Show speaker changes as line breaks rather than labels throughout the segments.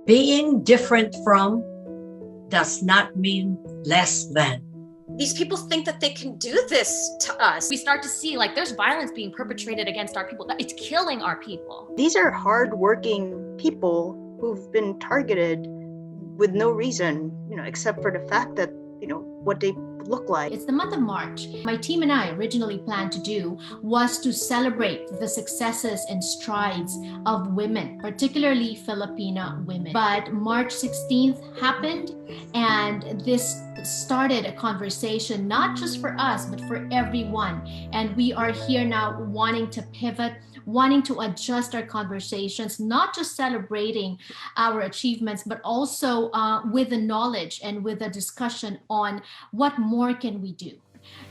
Being different from does not mean less than.
These people think that they can do this to us.
We start to see like there's violence being perpetrated against our people. It's killing our people.
These are hardworking people who've been targeted with no reason, except for the fact that, what they look like.
It's the month of March. My team and I originally planned to do was to celebrate the successes and strides of women, particularly Filipina women. But March 16th happened, and this started a conversation, not just for us, but for everyone. And we are here now wanting to pivot, wanting to adjust our conversations, not just celebrating our achievements, but also with the knowledge and with a discussion on what more can we do.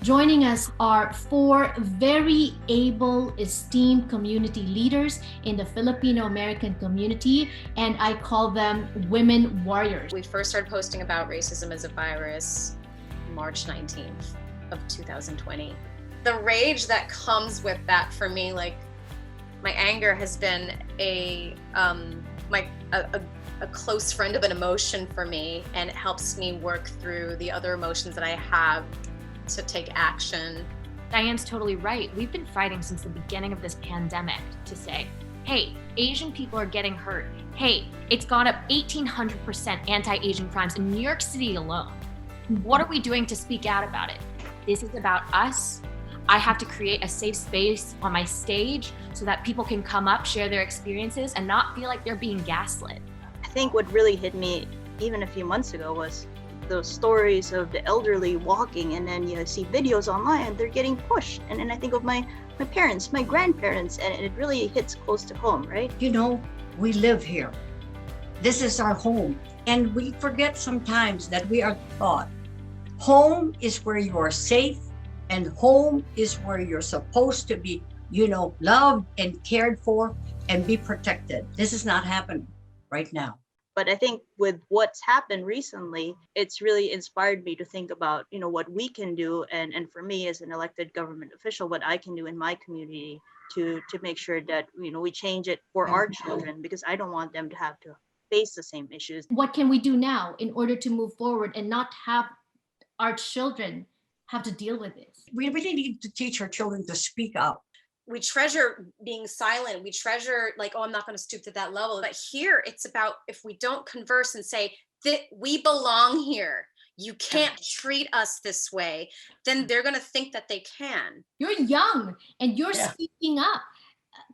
Joining us are 4 very able, esteemed community leaders in the Filipino-American community, and I call them women warriors.
We first started posting about racism as a virus March 19th of 2020. The rage that comes with that for me, like my anger has been a close friend of an emotion for me, and it helps me work through the other emotions that I have to take action.
Diane's totally right. We've been fighting since the beginning of this pandemic to say, hey, Asian people are getting hurt. Hey, it's gone up 1,800% anti-Asian crimes in New York City alone. What are we doing to speak out about it? This is about us. I have to create a safe space on my stage so that people can come up, share their experiences, and not feel like they're being gaslit.
I think what really hit me even a few months ago was those stories of the elderly walking, and then you see videos online and they're getting pushed. And then I think of my parents, my grandparents, and it really hits close to home, right?
We live here. This is our home. And we forget sometimes that we are taught home is where you are safe, and home is where you're supposed to be, loved and cared for and be protected. This is not happening right now.
But I think with what's happened recently, it's really inspired me to think about, what we can do. And for me as an elected government official, what I can do in my community to make sure that, we change it for our children, because I don't want them to have to face the same issues.
What can we do now in order to move forward and not have our children have to deal with this?
We really need to teach our children to speak up.
We treasure being silent. We treasure I'm not going to stoop to that level. But here it's about, if we don't converse and say that we belong here, you can't treat us this way, then they're going to think that they can.
You're young and you're speaking up.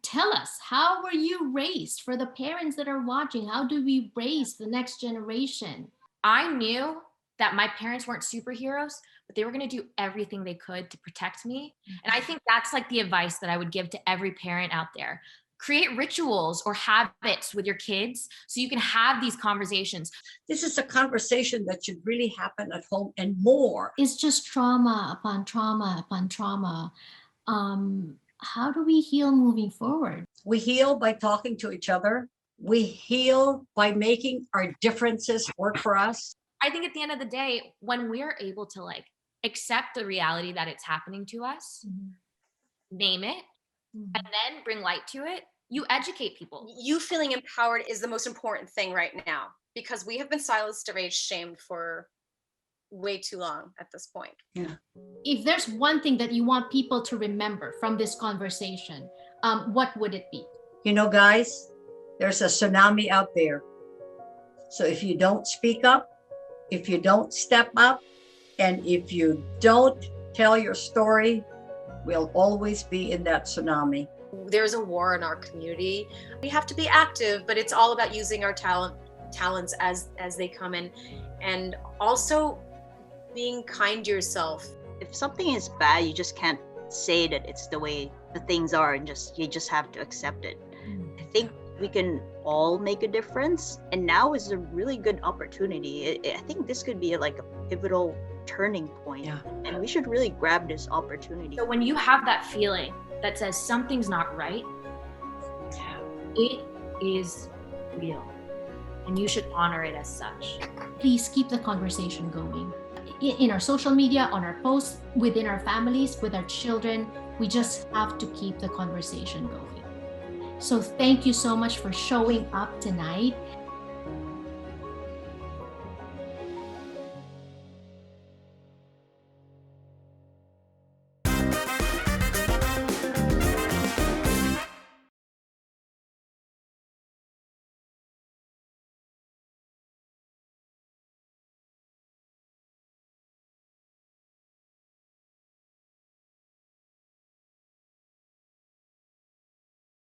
Tell us, how were you raised? For the parents that are watching, how do we raise the next generation?
I knew that my parents weren't superheroes, but they were going to do everything they could to protect me. And I think that's like the advice that I would give to every parent out there. Create rituals or habits with your kids so you can have these conversations.
This is a conversation that should really happen at home and more.
It's just trauma upon trauma upon trauma. How do we heal moving forward?
We heal by talking to each other. We heal by making our differences work for us.
I think at the end of the day, when we're able to accept the reality that it's happening to us, name it, and then bring light to it, you educate people.
You feeling empowered is the most important thing right now, because we have been silenced, erased, shamed for way too long at this point.
Yeah.
If there's one thing that you want people to remember from this conversation, what would it be?
Guys, there's a tsunami out there. So if you don't speak up, if you don't step up, and if you don't tell your story, we'll always be in that tsunami.
There's a war in our community. We have to be active, but it's all about using our talents as they come in, and also being kind to yourself.
If something is bad, you just can't say that it's the way the things are, and you just have to accept it. I think we can all make a difference, and now is a really good opportunity. I think this could be like a pivotal turning point, and we should really grab this opportunity.
So when you have that feeling that says something's not right, it is real, and you should honor it as such.
Please keep the conversation going. In our social media, on our posts, within our families, with our children, we just have to keep the conversation going. So thank you so much for showing up tonight.